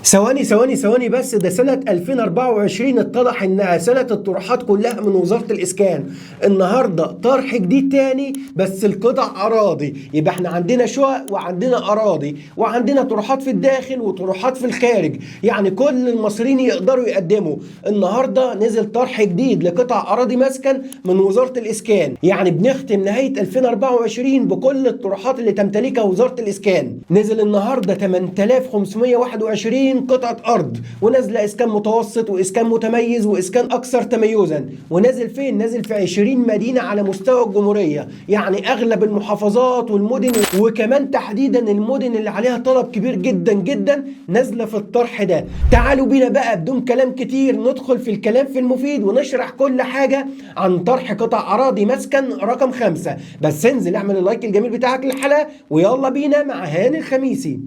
ثواني بس، ده سنة 2024 اتضح انها سنة الطروحات كلها من وزارة الاسكان. النهاردة طرح جديد تاني بس القطع اراضي. يبقى احنا عندنا شقق وعندنا اراضي وعندنا طروحات في الداخل وطروحات في الخارج، يعني كل المصريين يقدروا يقدموا. النهاردة نزل طرح جديد لقطع اراضي مسكن من وزارة الاسكان، يعني بنختم نهاية 2024 بكل الطروحات اللي تمتلكها وزارة الاسكان. نزل النهاردة 8521 قطعة أرض، ونازلة إسكان متوسط وإسكان متميز وإسكان أكثر تميزا. ونازل فين؟ نازل في 20 مدينة على مستوى الجمهورية، يعني أغلب المحافظات والمدن، وكمان تحديدا المدن اللي عليها طلب كبير جدا جدا نازلة في الطرح ده. تعالوا بينا بقى بدون كلام كتير ندخل في الكلام في المفيد ونشرح كل حاجة عن طرح قطع أراضي مسكن رقم 5. بس انزل اعمل اللايك الجميل بتاعك للحلقة ويلا بينا مع هاني الخميسي.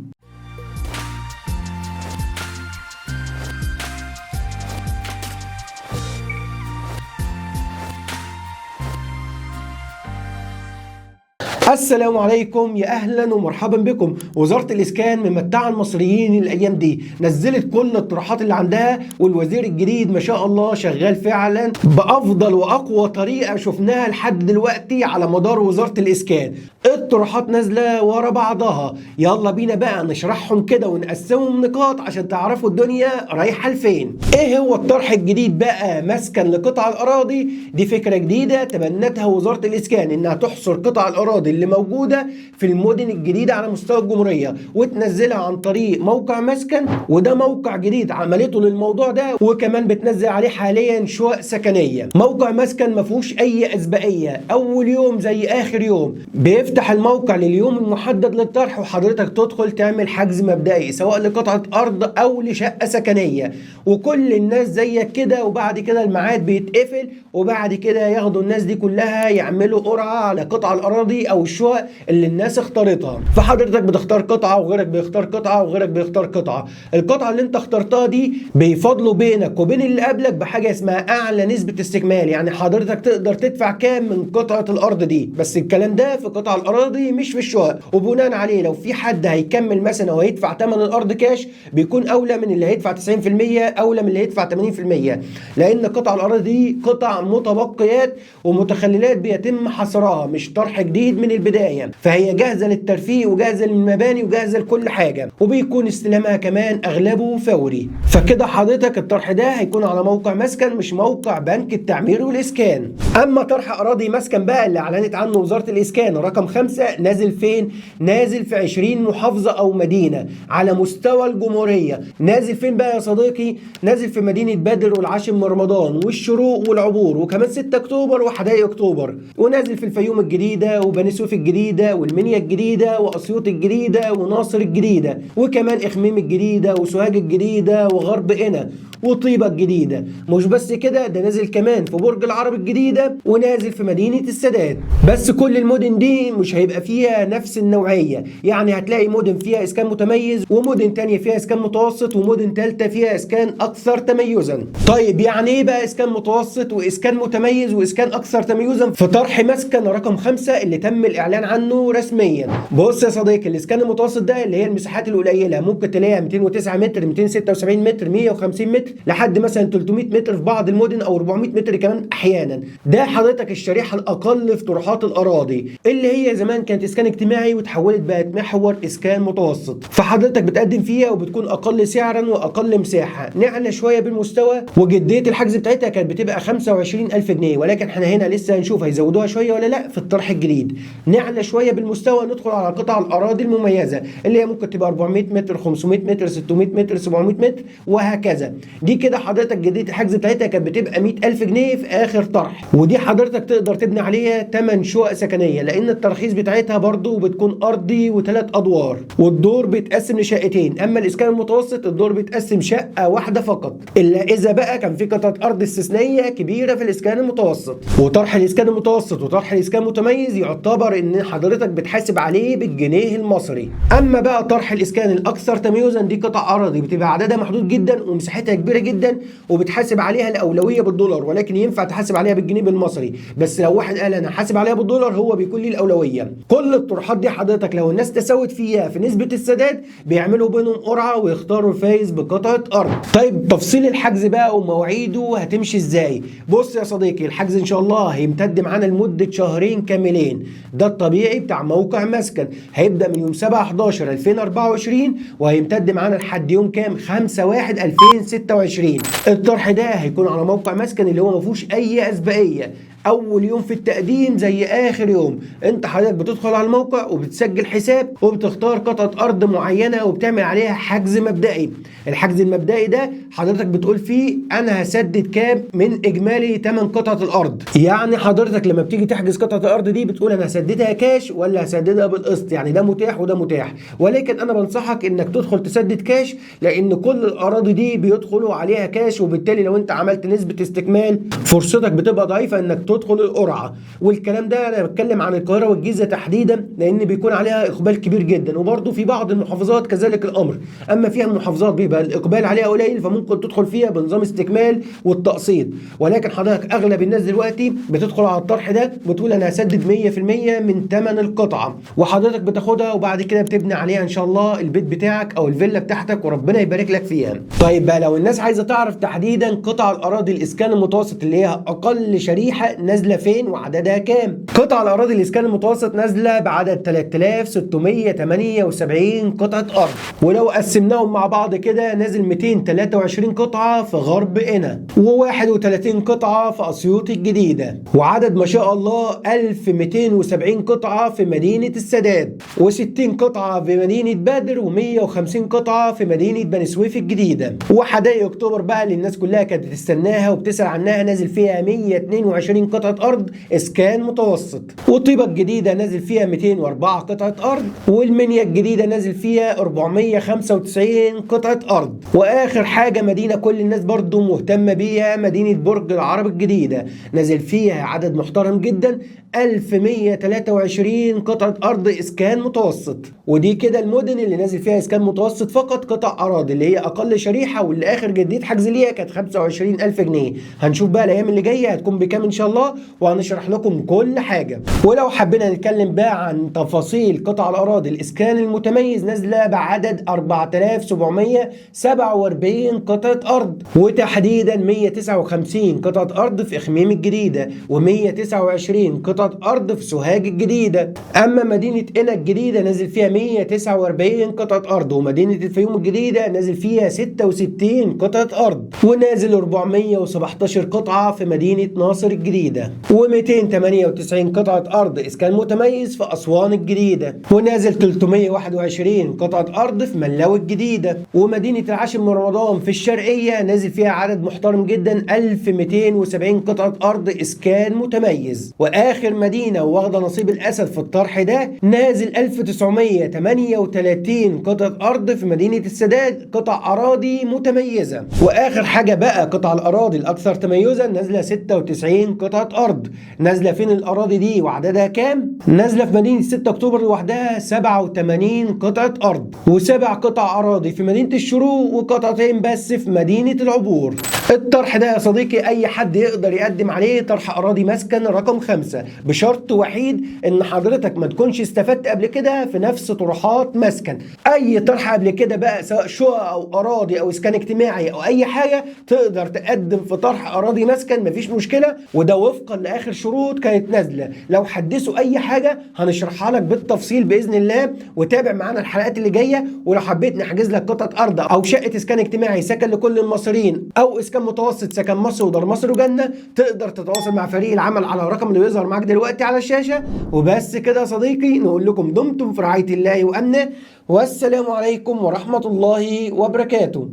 السلام عليكم، يا اهلا ومرحبا بكم. وزاره الاسكان ممتعه المصريين الايام دي، نزلت كل الطروحات اللي عندها، والوزير الجديد ما شاء الله شغال فعلا بافضل واقوى طريقه شفناها لحد دلوقتي على مدار وزاره الاسكان. الطروحات نازله ورا بعضها، يلا بينا بقى نشرحهم كده ونقسمهم نقاط عشان تعرفوا الدنيا رايحه لفين. ايه هو الطرح الجديد بقى مسكن لقطع الاراضي؟ دي فكره جديده تبنتها وزاره الاسكان، انها تحصر قطع الاراضي اللي موجوده في المدن الجديده على مستوى الجمهوريه وتنزلها عن طريق موقع مسكن. وده موقع جديد عملته للموضوع ده، وكمان بتنزل عليه حاليا شقق سكنيه. موقع مسكن ما فيهوش اي اسبقيه، اول يوم زي اخر يوم. بيفتح الموقع لليوم المحدد للطرح، وحضرتك تدخل تعمل حجز مبدئي سواء لقطعه ارض او لشقه سكنيه، وكل الناس زيك كده. وبعد كده الميعاد بيتقفل، وبعد كده ياخدوا الناس دي كلها يعملوا قرعه على قطع الاراضي او الشقق اللي الناس اختارتها. فحضرتك بتختار قطعه وغيرك بيختار قطعه وغيرك بيختار قطعه. القطعه اللي انت اخترتها دي بيفضلوا بينك وبين اللي قبلك بحاجه اسمها اعلى نسبه استكمال، يعني حضرتك تقدر تدفع كام من قطعه الارض دي. بس الكلام ده في قطع الاراضي مش في الشقق، وبناء عليه لو في حد هيكمل مثلا وهيدفع ثمن الارض كاش بيكون اولى من اللي هيدفع 90%، اولى من اللي هيدفع 80%، لان قطع الاراضي دي قطع متبقيات ومتخللات بيتم حصرها، مش طرح جديد من البدايه. فهي جاهزه للترفيه وجاهزه للمباني وجاهزه لكل حاجه، وبيكون استلامها كمان اغلبه فوري. فكده حضرتك الطرح ده هيكون على موقع مسكن مش موقع بنك التعمير والاسكان. اما طرح اراضي مسكن بقى اللي اعلنت عنه وزاره الاسكان رقم 5، نازل فين؟ نازل في 20 محافظه او مدينه على مستوى الجمهوريه. نازل فين بقى يا صديقي؟ نازل في مدينه بدر والعاشر من رمضان والشروق والعبور وكمان 6 اكتوبر وحدائق اكتوبر. ونازل في الفيوم الجديده وبني سويف الجديده والمنيا الجديده واسيوط الجديده وناصر الجديده وكمان اخميم الجديده وسوهاج الجديده وغرب قنا وطيبه الجديده. مش بس كده، ده نازل كمان في برج العرب الجديده ونازل في مدينه السادات. بس كل المدن دي مش هيبقى فيها نفس النوعيه، يعني هتلاقي مدن فيها اسكان متميز ومدن تانية فيها اسكان متوسط ومدن ثالثه فيها اسكان اكثر تميزا. طيب يعني ايه بقى اسكان متوسط واسكان متميز واسكان اكثر تميزا في طرح مسكن رقم 5 اللي تم الاعلان عنه رسميا؟ بص يا صديقي، الاسكان المتوسط ده اللي هي المساحات القليله، ممكن تلاقيها 209 متر، 276 متر، 150 متر، لحد مثلا 300 متر في بعض المدن او 400 متر كمان احيانا. ده حضرتك الشريحه الاقل في طروحات الاراضي اللي هي زمان كانت اسكان اجتماعي وتحولت بقت محور اسكان متوسط. فحضرتك بتقدم فيها وبتكون اقل سعرا واقل مساحه، نعلى شويه بالمستوى، وجديه الحجز بتاعتها كانت بتبقى 25000 جنيه، ولكن احنا هنا لسه هنشوف هيزودوها شويه ولا لا في الطرح الجديد. نعلى شويه بالمستوى ندخل على قطع الاراضي المميزه اللي هي ممكن تبقى 400 متر، 500 متر، 600 متر، 700 متر وهكذا. دي كده حضرتك جديه الحجز بتاعتها كانت بتبقى 100000 جنيه في اخر طرح، ودي حضرتك تقدر تبني عليها 8 شقق سكنيه، لان الترخيص بتاعتها برضو بتكون ارضي و3 ادوار، والدور بيتقسم لشقتين. اما الاسكان المتوسط الدور بيتقسم شقه واحده فقط، الا اذا بقى كان في قطعه ارض استثنائيه كبيره في الاسكان المتوسط. وطرح الاسكان المتوسط وطرح الاسكان المتميز يعتبر باعتبار ان حضرتك بتحاسب عليه بالجنيه المصري. اما بقى طرح الاسكان الاكثر تميزا، دي قطع اراضي بتبقى عددها محدود جدا ومساحتها كبيره جدا وبتحاسب عليها الاولويه بالدولار، ولكن ينفع تحاسب عليها بالجنيه بالمصري، بس لو واحد قال انا حاسب عليها بالدولار هو بيكون ليه الاولويه. كل الطروحات دي حضرتك لو الناس تساوت فيها في نسبه السداد بيعملوا بينهم قرعه ويختاروا الفايز بقطعه ارض. طيب تفصيل الحجز بقى ومواعيده هتمشي ازاي؟ بص يا صديقي، الحجز ان شاء الله هيمتد معانا لمده شهرين كاملين، ده الطبيعي بتاع موقع مسكن. هيبدا من يوم 7/11/2024 وهيمتد معانا لحد يوم كام؟ 5/1/2026. الطرح ده هيكون على موقع مسكن اللي هو ما فيهوش اي اسبقيه. اول يوم في التقديم زي اخر يوم، انت حضرتك بتدخل على الموقع وبتسجل حساب وبتختار قطعه ارض معينه وبتعمل عليها حجز مبدئي. الحجز المبدئي ده حضرتك بتقول فيه انا هسدد كام من اجمالي ثمن قطعه الارض. يعني حضرتك لما بتيجي تحجز قطعه الارض دي بتقول انا هسددها كاش ولا هسددها بالقسط، يعني ده متاح وده متاح، ولكن انا بنصحك انك تدخل تسدد كاش، لان كل الاراضي دي بيدخلوا عليها كاش، وبالتالي لو انت عملت نسبه استكمال فرصتك بتبقى ضعيفه انك تدخل القرعه. والكلام ده انا بتكلم عن القاهره والجيزه تحديدا، لان بيكون عليها اقبال كبير جدا، وبرده في بعض المحافظات كذلك الامر. اما فيها المحافظات بيبقى الاقبال عليها قليل فممكن تدخل فيها بنظام استكمال والتقسيط، ولكن حضرتك اغلب الناس دلوقتي بتدخل على الطرح ده بتقول انا هسدد 100% من ثمن القطعه، وحضرتك بتاخدها وبعد كده بتبني عليها ان شاء الله البيت بتاعك او الفيلا بتاعتك وربنا يبارك لك فيها. طيب بقى لو الناس عايزه تعرف تحديدا قطع الاراضي الاسكان المتوسط اللي هي اقل شريحه نازله فين وعددها كام؟ قطع الاراضي الاسكان المتوسط نازله بعدد 3678 قطعه ارض، ولو قسمناهم مع بعض كده نازل 223 قطعه في غرب قنا، و31 قطعه في اسيوط الجديده، وعدد ما شاء الله 1270 قطعه في مدينه السادات، و60 قطعه في مدينه بدر، و150 قطعه في مدينه بني سويف الجديده. وحدائق اكتوبر بقى اللي الناس كلها كانت بتستناها وبتسال عنها نازل فيها 122 قطعه ارض اسكان متوسط، وطيبه الجديده نازل فيها 204 قطعه ارض، والمنيا الجديده نازل فيها 495 قطعه ارض. واخر حاجه مدينه كل الناس برضو مهتمه بيها، مدينه برج العرب الجديده نازل فيها عدد محترم جدا 1123 قطعه ارض اسكان متوسط. ودي كده المدن اللي نازل فيها اسكان متوسط فقط قطع اراضي اللي هي اقل شريحه، واللي اخر جديد حجز ليها كانت 25000 جنيه. هنشوف بقى الايام اللي جايه هتكون بكام ان شاء الله، وهنشرح لكم كل حاجه. ولو حبينا نتكلم بقى عن تفاصيل قطع الاراضي الاسكان المتميز نازله بعدد 4747 قطعه ارض، وتحديدا 159 قطعه ارض في اخميم الجديده، و129 قطعه ارض في سوهاج الجديده. اما مدينه قنا الجديده نازل فيها 149 قطعه ارض، ومدينه الفيوم الجديده نازل فيها 66 قطعه ارض، ونازل 417 قطعه في مدينه ناصر الجديده، و298 قطعه ارض اسكان متميز في اسوان الجديده، ونازل 321 قطعه ارض في ملاوي الجديده. ومدينه العاشر من رمضان في الشرقيه نازل فيها عدد محترم جدا 1270 قطعه ارض اسكان متميز. واخر مدينه واخده نصيب الاسد في الطرح ده نازل 1938 قطعه ارض في مدينه السادات، قطع اراضي متميزه. واخر حاجه بقى قطع الاراضي الاكثر تميزا نازله 96 قطعه ارض. نازله فين الاراضي دي وعددها كام؟ نازله في مدينه 6 اكتوبر لوحدها 87 قطعه ارض، وسبع قطع اراضي في مدينه الشروق، وقطعتين بس في مدينه العبور. الطرح ده يا صديقي اي حد يقدر يقدم عليه، طرح اراضي مسكن رقم 5، بشرط وحيد ان حضرتك ما تكونش استفدت قبل كده في نفس طروحات مسكن. اي طرح قبل كده بقى سواء شقق او اراضي او اسكان اجتماعي او اي حاجه تقدر تقدم في طرح اراضي مسكن مفيش مشكله، وده وفقا لاخر شروط كانت نازله. لو حدثوا اي حاجه هنشرحها لك بالتفصيل باذن الله، وتابع معانا الحلقات اللي جايه. ولو حبيت نحجز لك قطعه ارض او شقه اسكان اجتماعي سكن لكل المصريين، او اسكان متوسط سكن مصر ودار مصر وجنه، تقدر تتواصل مع فريق العمل على الرقم اللي بيظهر معاك دلوقتي على الشاشه. وبس كده يا صديقي، نقول لكم دمتم في رعايه الله وامنه، والسلام عليكم ورحمه الله وبركاته.